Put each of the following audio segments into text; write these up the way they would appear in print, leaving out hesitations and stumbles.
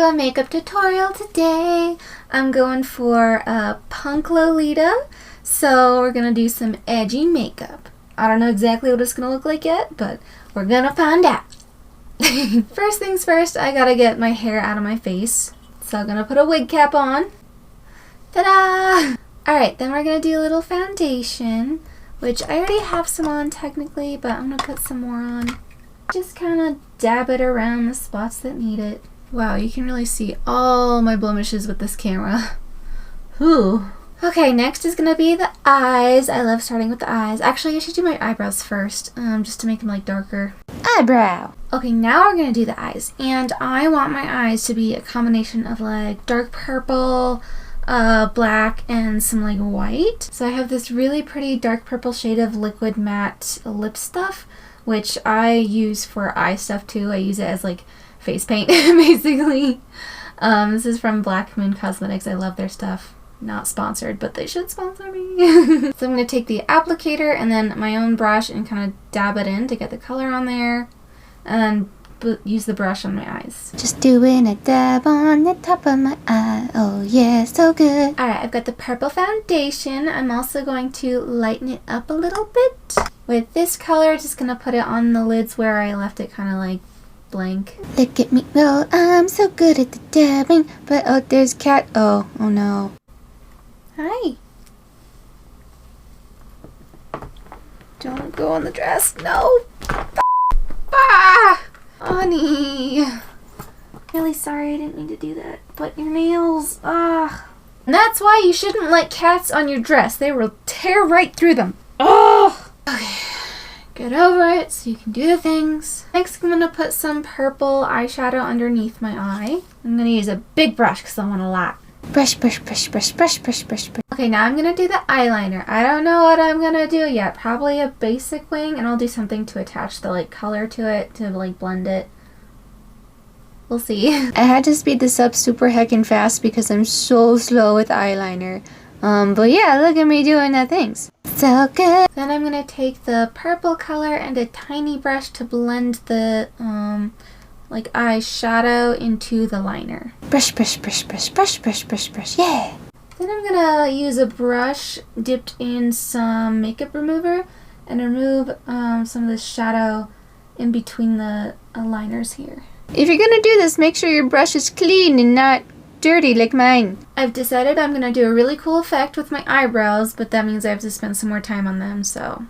do a makeup tutorial today. I'm going for a punk Lolita, so we're gonna do some edgy makeup. I don't know exactly what it's gonna look like yet, but we're gonna find out. First things first, I gotta get my hair out of my face, so I'm gonna put a wig cap on. Ta-da! Alright, then we're gonna do a little foundation, which I already have some on technically, but I'm gonna put some more on. Just kind of dab it around the spots that need it. Wow, you can really see all my blemishes with this camera. Ooh. Okay, next is gonna be the eyes. I love starting with the eyes. Actually, I should do my eyebrows first, just to make them like darker. Eyebrow! Okay, now we're gonna do the eyes. And I want my eyes to be a combination of like dark purple, black, and some like white. So I have this really pretty dark purple shade of liquid matte lip stuff, which I use for eye stuff too. I use it as like face paint, basically. This is from Black Moon Cosmetics. I love their stuff. Not sponsored, but they should sponsor me. So I'm going to take the applicator and then my own brush and kind of dab it in to get the color on there. And then use the brush on my eyes. Just doing a dab on the top of my eye. Oh yeah, so good. Alright, I've got the purple foundation. I'm also going to lighten it up a little bit. With this color, just going to put it on the lids where I left it kind of like blank. Look at me go, I'm so good at the dabbing. But oh, there's cat. Oh no. Hi. Don't go on the dress. No. Ah! Honey. Really sorry, I didn't mean to do that. But your nails. Ah. And that's why you shouldn't let cats on your dress. They will tear right through them. Oh. Okay. Get over it so you can do the things. Next, I'm going to put some purple eyeshadow underneath my eye. I'm going to use a big brush because I want a lot. Brush, brush, brush, brush, brush, brush, brush, brush. Okay, now I'm going to do the eyeliner. I don't know what I'm going to do yet. Probably a basic wing, and I'll do something to attach the like color to it to like blend it. We'll see. I had to speed this up super heckin' fast because I'm so slow with eyeliner. But yeah, look at me doing the things. So good. Then I'm going to take the purple color and a tiny brush to blend the like eyeshadow into the liner. Brush, brush, brush, brush, brush, brush, brush, brush, yeah! Then I'm gonna use a brush dipped in some makeup remover and remove some of the shadow in between the liners here. If you're gonna do this, make sure your brush is clean and not dirty like mine. I've decided I'm gonna do a really cool effect with my eyebrows, but that means I have to spend some more time on them, so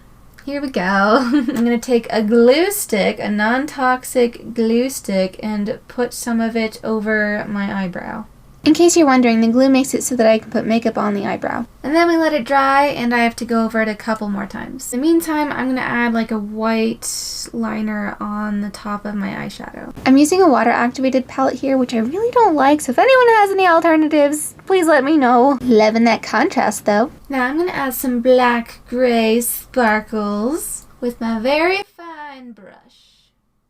here we go. I'm going to take a glue stick, a non-toxic glue stick, and put some of it over my eyebrow. In case you're wondering, the glue makes it so that I can put makeup on the eyebrow. And then we let it dry, and I have to go over it a couple more times. In the meantime, I'm going to add like a white liner on the top of my eyeshadow. I'm using a water-activated palette here, which I really don't like, so if anyone has any alternatives, please let me know. Loving that contrast, though. Now I'm going to add some black-gray sparkles with my very fine brush.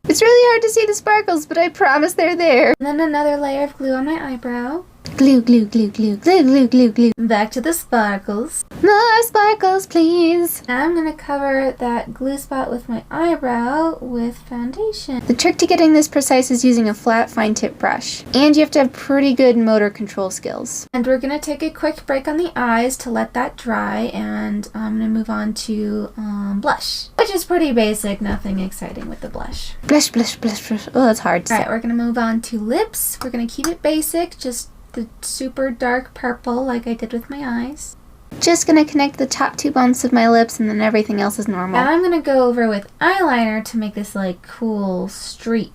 It's really hard to see the sparkles, but I promise they're there. And then another layer of glue on my eyebrow. Glue, glue, glue, glue, glue, glue, glue, glue. Back to the sparkles. More sparkles, please. Now I'm going to cover that glue spot with my eyebrow with foundation. The trick to getting this precise is using a flat, fine-tip brush. And you have to have pretty good motor control skills. And we're going to take a quick break on the eyes to let that dry, and I'm going to move on to blush, which is pretty basic, nothing exciting with the blush. Blush, blush, blush, blush. Oh, that's hard to say. Alright, we're going to move on to lips. We're going to keep it basic, just the super dark purple like I did with my eyes. Just gonna connect the top two bumps of my lips and then everything else is normal. Now I'm gonna go over with eyeliner to make this like cool streak.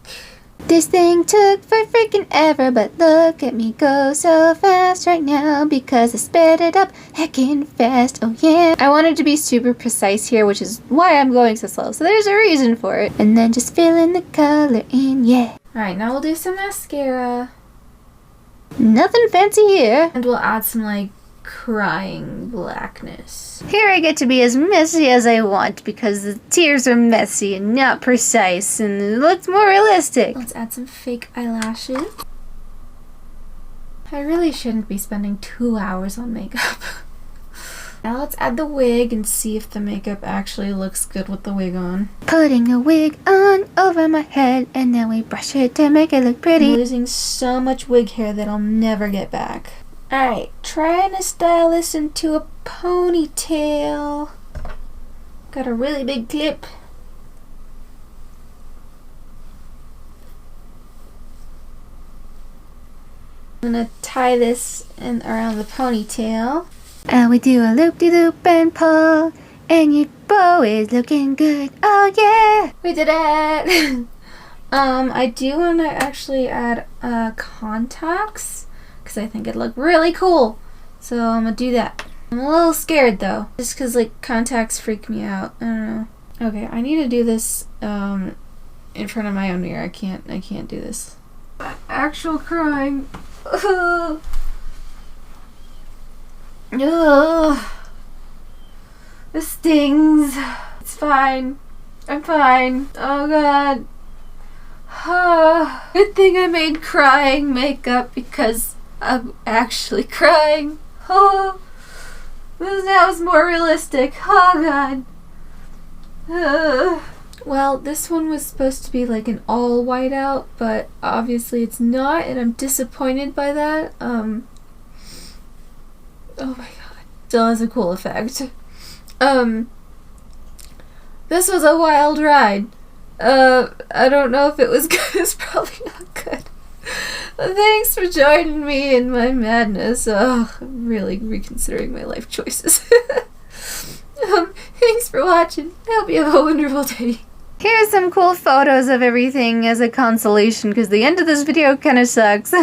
This thing took for freaking ever, but look at me go so fast right now because I sped it up heckin' fast, oh yeah. I wanted to be super precise here, which is why I'm going so slow, so there's a reason for it. And then just fill in the color in, yeah. Alright, now we'll do some mascara. Nothing fancy here. And we'll add some like crying blackness. Here I get to be as messy as I want because the tears are messy and not precise and it looks more realistic. Let's add some fake eyelashes. I really shouldn't be spending 2 hours on makeup. Now let's add the wig and see if the makeup actually looks good with the wig on. Putting a wig on over my head, and then we brush it to make it look pretty. I'm losing so much wig hair that I'll never get back. Alright, trying to style this into a ponytail. Got a really big clip. I'm gonna tie this in around the ponytail. And we do a loop-de-loop and pull, and your bow is looking good. Oh yeah! We did it! I do want to actually add contacts because I think it'd look really cool. So I'm gonna do that. I'm a little scared though, just because like contacts freak me out. I don't know. Okay, I need to do this in front of my own mirror. I can't do this. Actual crying. Ugh. Ugh. This stings. It's fine. I'm fine. Oh god. Good thing I made crying makeup because I'm actually crying. Oh, this now is more realistic. Oh god. Well, this one was supposed to be like an all white out, but obviously it's not, and I'm disappointed by that. Oh my god. Still has a cool effect. This was a wild ride. I don't know if it was good. It's probably not good. Thanks for joining me in my madness. I'm really reconsidering my life choices. Thanks for watching. I hope you have a wonderful day. Here's some cool photos of everything as a consolation, because the end of this video kind of sucks.